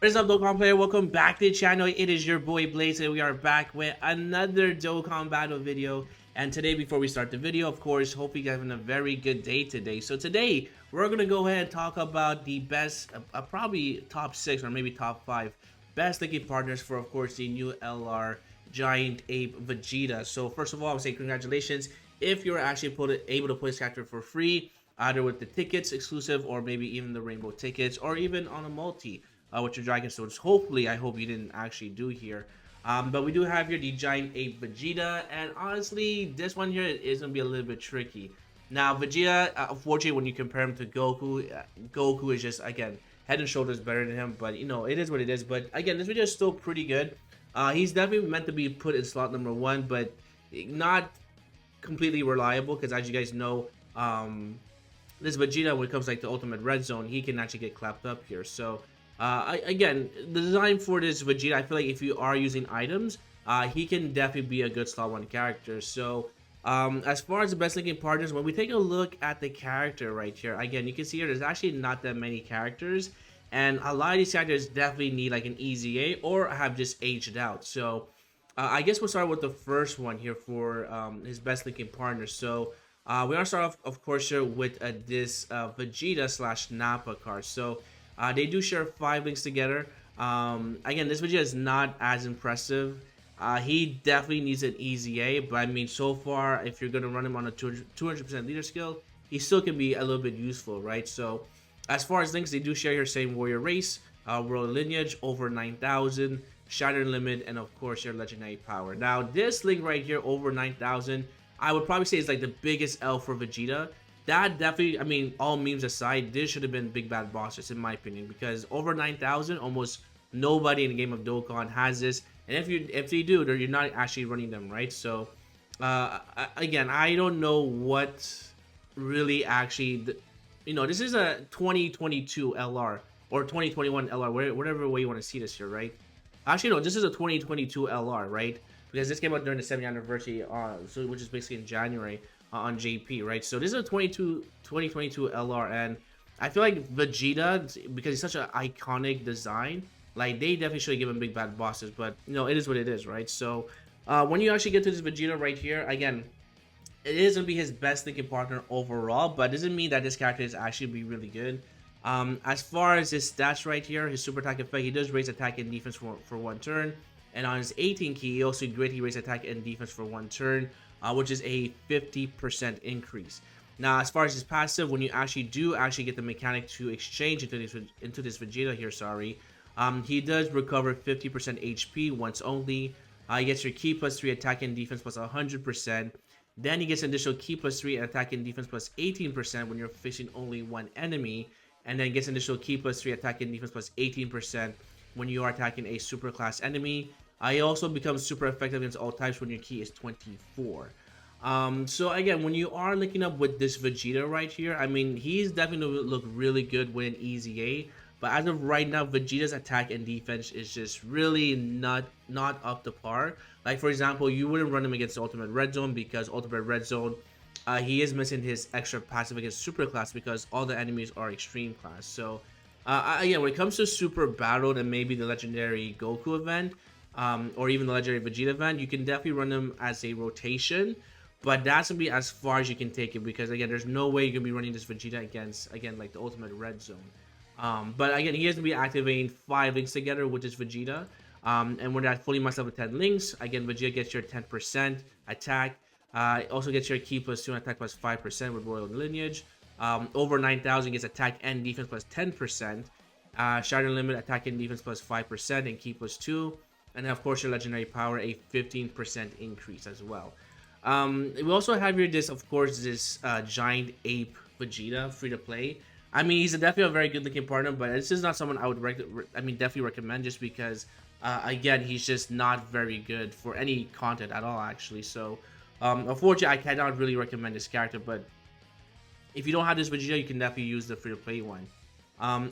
What is up, Dokkan player? Welcome back to the channel. It is your boy Blaze, and we are back with another Dokkan battle video. And today, before we start the video, of course, hope you guys having a very good day today. So today, we're gonna go ahead and talk about the best, probably top 6 or maybe top 5 best linking partners for, of course, the new LR Giant Ape Vegeta. So first of all, I would say congratulations if you're actually able to play this character for free, either with the tickets exclusive or maybe even the rainbow tickets or even on a multi with your Dragon Swords. Hopefully, I hope you didn't actually do here. But we do have here the Giant Ape Vegeta, and honestly, this one here is going to be a little bit tricky. Now, Vegeta, unfortunately, when you compare him to Goku, Goku is just, again, head and shoulders better than him, but, you know, it is what it is. But, again, this Vegeta is still pretty good. He's definitely meant to be put in slot number 1, but not completely reliable, because as you guys know, this Vegeta, when it comes like to Ultimate Red Zone, he can actually get clapped up here. So, again, the design for this Vegeta, I feel like if you are using items, he can definitely be a good slot 1 character. So, as far as the best linking partners, when we take a look at the character right here, again, you can see here there's actually not that many characters, and a lot of these characters definitely need like an easy A or have just aged out. So, I guess we'll start with the first one here for his best linking partner. So, we're gonna start off, of course, here with this Vegeta slash Nappa card. So, they do share 5 links together. Again, this Vegeta is not as impressive. He definitely needs an easy A, but I mean, so far, if you're going to run him on a 200% leader skill, he still can be a little bit useful, right? So, as far as links, they do share your same warrior race, world lineage, over 9,000, shatter limit, and of course, your legendary power. Now, this link right here, over 9,000, I would probably say is like the biggest L for Vegeta. That definitely, I mean, all memes aside, this should have been big bad bosses in my opinion, because over 9,000, almost nobody in the game of Dokkan has this, and if they do, you're not actually running them, right? So, again, I don't know what really actually, you know, this is a 2022 LR or 2021 LR, whatever way you want to see this here, right? Actually, no, this is a 2022 LR, right? Because this came out during the 7th anniversary, so which is basically in January on JP, right? So this is a 2022 LR, and I feel like Vegeta, because it's such an iconic design, like they definitely should give him big bad bosses, but you know, it is what it is, right? So when you actually get to this Vegeta right here, again, it is gonna be his best linking partner overall, but doesn't mean that this character is actually be really good. As far as his stats right here, his super attack effect, he does raise attack and defense for 1 turn, and on his 18 key, he also greatly raise attack and defense for 1 turn, which is a 50% increase. Now, as far as his passive, when you actually get the mechanic to exchange into this Vegeta here, sorry, he does recover 50% HP once only. He gets your key plus 3 attack and defense plus 100%. Then he gets an additional key plus 3 and attack and defense plus 18% when you're facing only 1 enemy. And then gets an additional key plus 3 attack and defense plus 18% when you are attacking a super class enemy. He also becomes super effective against all types when your key is 24. So again, when you are linking up with this Vegeta right here, I mean, he's definitely going to look really good with an easy A. But as of right now, Vegeta's attack and defense is just really not up to par. Like, for example, you wouldn't run him against Ultimate Red Zone, because Ultimate Red Zone, he is missing his extra passive against Super Class, because all the enemies are Extreme Class. So, again, when it comes to Super Battle and maybe the Legendary Goku event, or even the Legendary Vegeta event, you can definitely run them as a rotation. But that's going to be as far as you can take it, because, again, there's no way you're going to be running this Vegeta against, again, like the Ultimate Red Zone. But, again, he has to be activating 5 links together with this Vegeta. And when that fully maxed out with 10 links, again, Vegeta gets your 10% attack. Also gets your key plus 2 and attack plus 5% with Royal Lineage. Over 9,000 gets attack and defense plus 10%. Shatter Limit, attack and defense plus 5% and key plus 2. And then, of course, your Legendary Power, a 15% increase as well. We also have here this, of course, this Giant Ape Vegeta, free to play. I mean, he's definitely a very good looking partner, but this is not someone I would definitely recommend, just because, again, he's just not very good for any content at all, actually. So, unfortunately, I cannot really recommend this character, but if you don't have this Vegeta, you can definitely use the free to play one.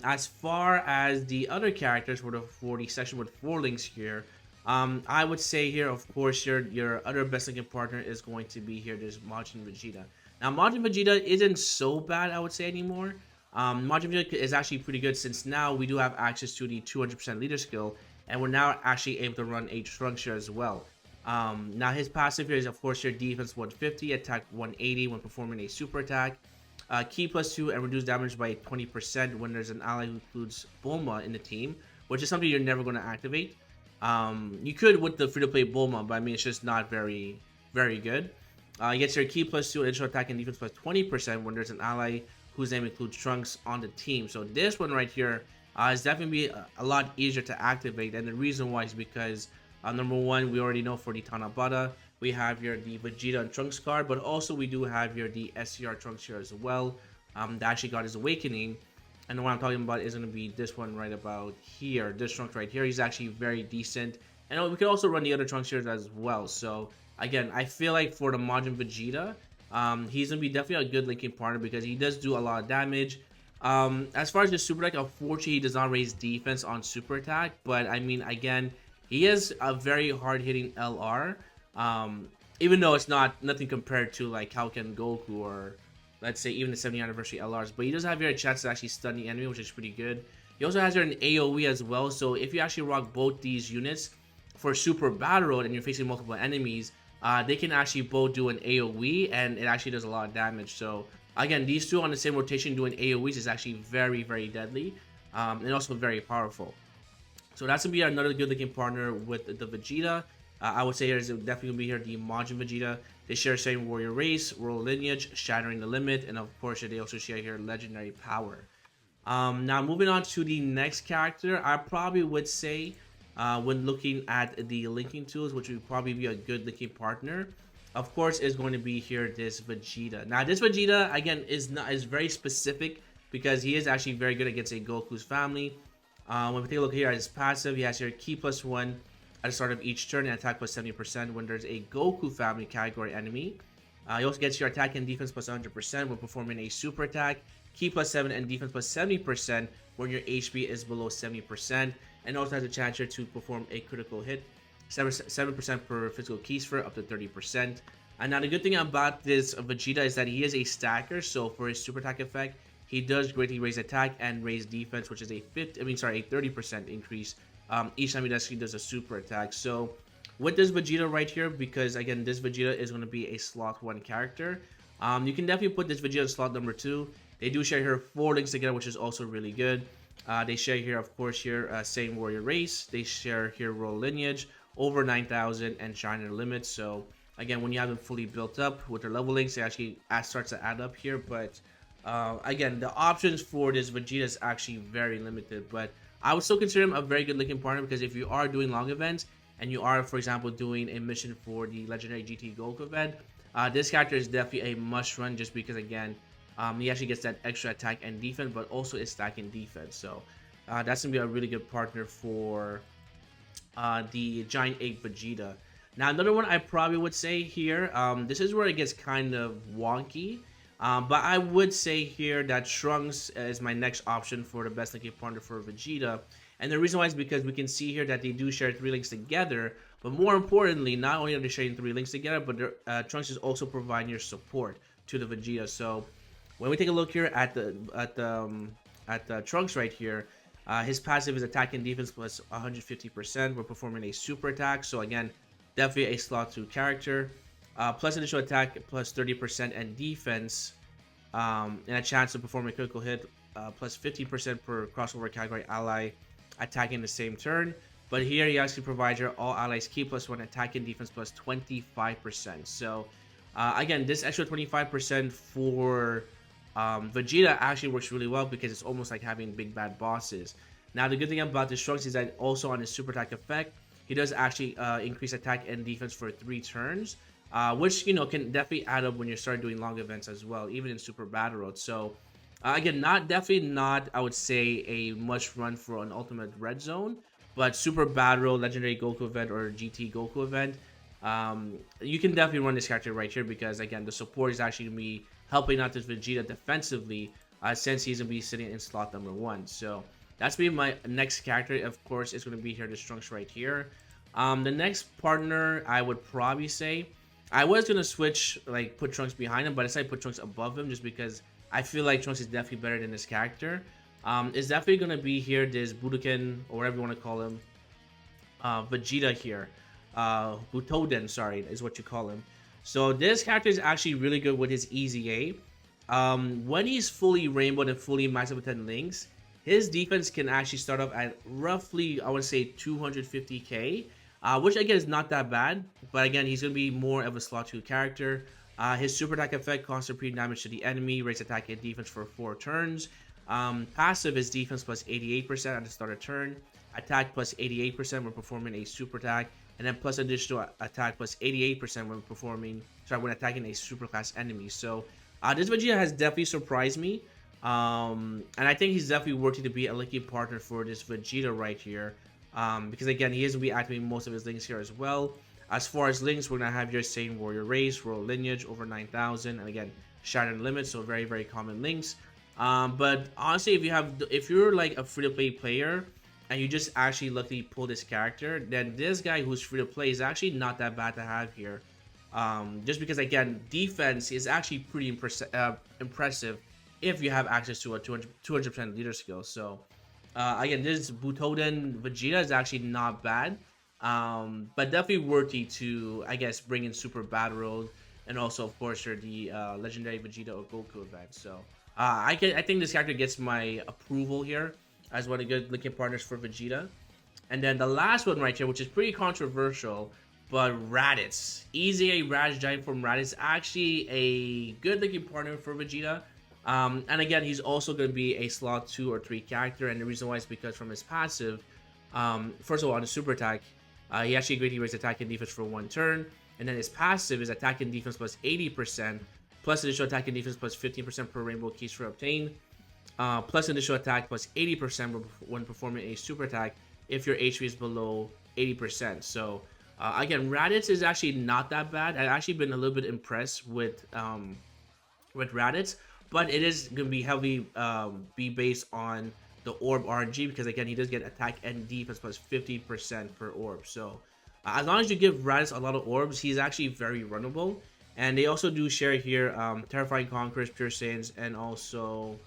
As far as the other characters for the section with 4 links here, I would say here, of course, your other best looking partner is going to be here, this Majin Vegeta. Now, Majin Vegeta isn't so bad, I would say, anymore. Majin Vegeta is actually pretty good since now we do have access to the 200% leader skill, and we're now actually able to run a Trunks here as well. Now his passive here is of course your defense 150, attack 180 when performing a super attack, key +2 and reduce damage by 20% when there's an ally who includes Bulma in the team, which is something you're never going to activate. You could with the free-to-play Bulma, but I mean it's just not very good. You get your key +2 additional attack and defense 20% when there's an ally whose name includes Trunks on the team. So this one right here is definitely a lot easier to activate, and the reason why is because number one, we already know for the Tanabata, we have here the Vegeta and Trunks card, but also we do have here the SCR Trunks here as well. That actually got his awakening, and what I'm talking about is going to be this one right about here. This Trunks right here, he's actually very decent, and we could also run the other Trunks here as well. So again, I feel like for the Majin Vegeta, he's going to be definitely a good linking partner because he does do a lot of damage. As far as the super attack, unfortunately, he does not raise defense on super attack, but I mean, again, he is a very hard-hitting LR, even though it's nothing compared to like Kalken Goku or let's say even the 70th anniversary LRs. But he does have here a chance to actually stun the enemy, which is pretty good. He also has here an AoE as well, so if you actually rock both these units for Super Battle Road and you're facing multiple enemies, they can actually both do an AoE, and it actually does a lot of damage. So again, these two on the same rotation doing AoEs is actually very deadly, and also very powerful. So that's gonna be another good looking partner with the Vegeta. I would say here's definitely gonna be here the Majin Vegeta. They share same warrior race, royal lineage, shattering the limit, and of course they also share here legendary power. Now moving on to the next character, I probably would say when looking at the linking tools, which would probably be a good linking partner, of course is going to be here this Vegeta. Now this Vegeta again is very specific because he is actually very good against a Goku's family. When we take a look here at his passive, he has here key +1 at the start of each turn and attack +70% when there's a Goku family category enemy. He also gets your attack and defense +100% when performing a super attack, key +7 and defense +70% when your HP is below 70%, and also has a chance here to perform a critical hit, 7% per physical keys for up to 30%. And now the good thing about this Vegeta is that he is a stacker, so for his super attack effect, he does greatly raise attack and raise defense, which is a 30% increase each time he does a super attack. So with this Vegeta right here, because again this Vegeta is going to be a slot 1 character, you can definitely put this Vegeta in slot number 2. They do share here 4 links together, which is also really good. They share here, of course, here same warrior race. They share here royal lineage, over 9,000, and shiner limits. So again, when you have them fully built up with their level links, it actually starts to add up here. But again, the options for this Vegeta is actually very limited, but I would still consider him a very good looking partner because if you are doing long events and you are, for example, doing a mission for the legendary GT Goku event, this character is definitely a must run just because again, he actually gets that extra attack and defense, but also is stacking defense. So that's gonna be a really good partner for the Giant Ape Vegeta. Now another one I probably would say here, this is where it gets kind of wonky. But I would say here that Trunks is my next option for the best linking partner for Vegeta. And the reason why is because we can see here that they do share 3 links together. But more importantly, not only are they sharing 3 links together, but Trunks is also providing your support to the Vegeta. So when we take a look here at the Trunks right here, his passive is attack and defense plus 150%. We're performing a super attack. So again, definitely a slot 2 character. Plus initial attack plus 30% and defense, and a chance to perform a critical hit, plus 50% per crossover category ally attacking the same turn. But here he actually provides your all allies key +1 attack and defense plus 25%. So again, this extra 25% for Vegeta actually works really well because it's almost like having big bad bosses. Now the good thing about this Trunks is that also on his super attack effect, he does actually increase attack and defense for 3 turns. Which, you know, can definitely add up when you start doing long events as well, even in Super Battle Road. So, again, definitely not, I would say, a must run for an Ultimate Red Zone, but Super Battle Road, Legendary Goku event, or GT Goku event, you can definitely run this character right here because, again, the support is actually going to be helping out this Vegeta defensively since he's going to be sitting in slot number 1. So, that's going to be my next character. Of course, it's going to be here, this Trunks right here. The next partner, I would probably say, I was going to switch, like, put Trunks behind him, but I decided to put Trunks above him just because I feel like Trunks is definitely better than this character. It's definitely gonna be here this Budokan, or whatever you want to call him, Vegeta here. Butoden, sorry, is what you call him. So this character is actually really good with his EZA. When he's fully rainbowed and fully maxed with 10 links, his defense can actually start off at roughly, I would say, 250k, which again is not that bad. But again, he's going to be more of a slot 2 character. His super attack effect costs supreme damage to the enemy, raise attack and defense for 4 turns. Passive is defense plus 88% at the start of turn, attack plus 88% when performing a super attack, and then plus additional attack plus 88% when attacking a super class enemy. So this Vegeta has definitely surprised me. And I think he's definitely worthy to be a lucky partner for this Vegeta right here. Because again, he is going to be activating most of his links here as well. As far as links, we're going to have your Saiyan Warrior Race, Royal Lineage, over 9,000, and again, Shattered Limit, so very, very common links. But honestly, if you're like a free-to-play player, and you just actually luckily pull this character, then this guy who's free to play is actually not that bad to have here. Just because again, defense is actually pretty impressive if you have access to a 200% leader skill. So again, this Butoden Vegeta is actually not bad, but definitely worthy to, I guess, bring in Super Battle Road, and also of course the Legendary Vegeta or Goku event. So I think this character gets my approval here as one of the good looking partners for Vegeta. And then the last one right here, which is pretty controversial, but Raditz. Easy a Raditz Giant Form Raditz, actually a good looking partner for Vegeta. And again, he's also going to be a slot 2 or 3 character, and the reason why is because from his passive, first of all, on the super attack, he actually greatly raises attack and defense for 1 turn, and then his passive is attack and defense plus 80%, plus additional attack and defense plus 15% per rainbow keys for obtain. Plus initial attack plus 80% when performing a super attack if your HP is below 80%. So again, Raditz is actually not that bad. I've actually been a little bit impressed with Raditz, but it is going to be heavily be based on the orb RNG, because again, he does get attack and defense plus 50% per orb. So as long as you give Raditz a lot of orbs, he's actually very runnable. And they also do share here Terrifying Conquerors, Pure Saiyans, and also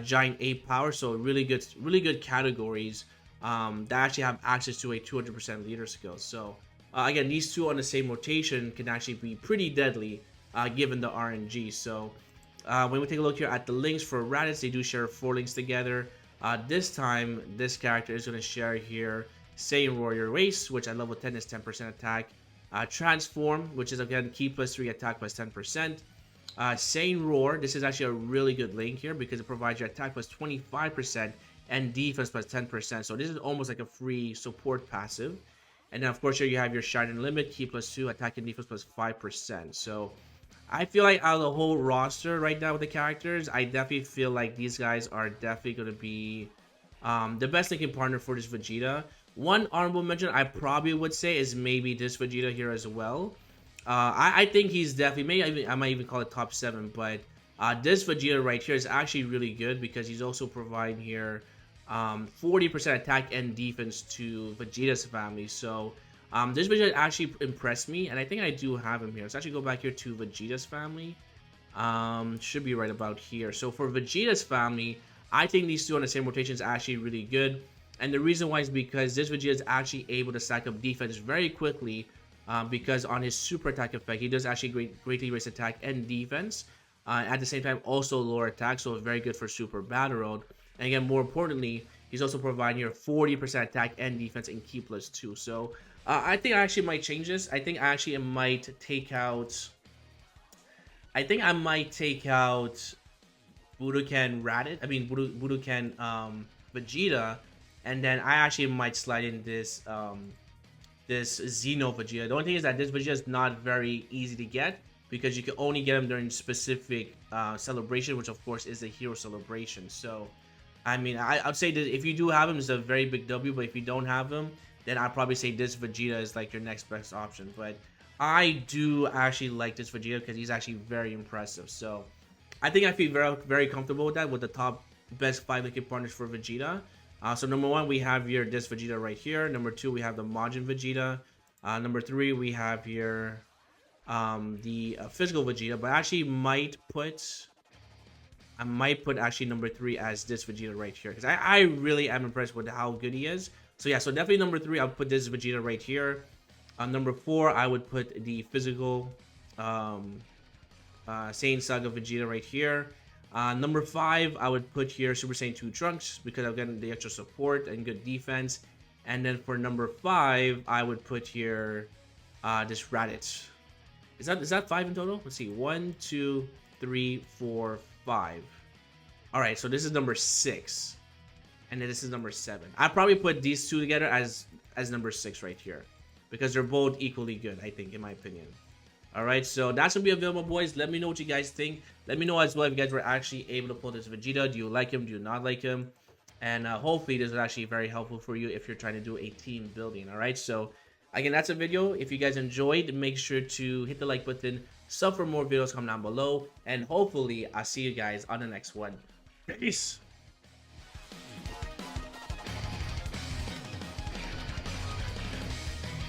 Giant Ape Power. So really good categories that actually have access to a 200% leader skill. So again, these two on the same rotation can actually be pretty deadly given the RNG. So when we take a look here at the links for Raditz, they do share 4 links together. This time, this character is going to share here Saiyan Warrior Race, which at level 10 is 10% attack. Transform, which is again key plus 3 attack plus 10%. Saiyan Roar, this is actually a really good link here because it provides your attack plus 25% and defense plus 10%. So this is almost like a free support passive. And then of course here you have your Shattered Limit, key plus 2, attack and defense plus 5%. So I feel like out of the whole roster right now with the characters, I definitely feel like these guys are definitely going to be the best linking partner for this Vegeta. One honorable mention I probably would say is maybe this Vegeta here as well. I think he's definitely, maybe I might even call it top 7, but this Vegeta right here is actually really good because he's also providing here 40% attack and defense to Vegeta's family. So this Vegeta actually impressed me, and I think I do have him here. Let's actually go back here to Vegeta's family. Should be right about here. So for Vegeta's family, I think these two on the same rotation is actually really good. And the reason why is because this Vegeta is actually able to stack up defense very quickly because on his super attack effect, he does actually greatly raise attack and defense. At the same time, also lower attack, so very good for Super Battle Road. And again, more importantly, he's also providing your 40% attack and defense in Key Plus 2. So I think I actually might change this. I think I actually might take out... Budokan Raditz. I mean, Budokan Vegeta. And then I actually might slide in this this Xeno Vegeta. The only thing is that this Vegeta is not very easy to get because you can only get him during specific celebration, which of course is the hero celebration. So, I mean, I'd say that if you do have him, it's a very big W. But if you don't have him, then I'd probably say this Vegeta is like your next best option. But I do actually like this Vegeta because he's actually very impressive. So, I think I feel very, very comfortable with that, with the top best 5 linking partners for Vegeta. So number 1, we have here this Vegeta right here. Number 2, we have the Majin Vegeta. Number 3, we have here the physical Vegeta. But I actually might put I might put actually number 3 as this Vegeta right here, because I really am impressed with how good he is. So yeah, so definitely number 3, I'll put this Vegeta right here. Number 4, I would put the physical Saiyan Saga Vegeta right here. Number 5, I would put here Super Saiyan 2 Trunks, because I'm getting the extra support and good defense. And then for number 5, I would put here this Raditz. Is that 5 in total? Let's see. 1, 2, 3, 4, 5. All right, so this is number 6, and then this is number 7. I probably put these two together as number 6 right here, because they're both equally good, I think, in my opinion. All right, so that's gonna be available, boys. Let me know what you guys think. Let me know as well if you guys were actually able to pull this Vegeta. Do you like him? Do you not like him? And hopefully this is actually very helpful for you if you're trying to do a team building. All right, so again, that's a video. If you guys enjoyed, make sure to hit the like button, sub for more videos, comment down below, and hopefully I'll see you guys on the next one. Peace.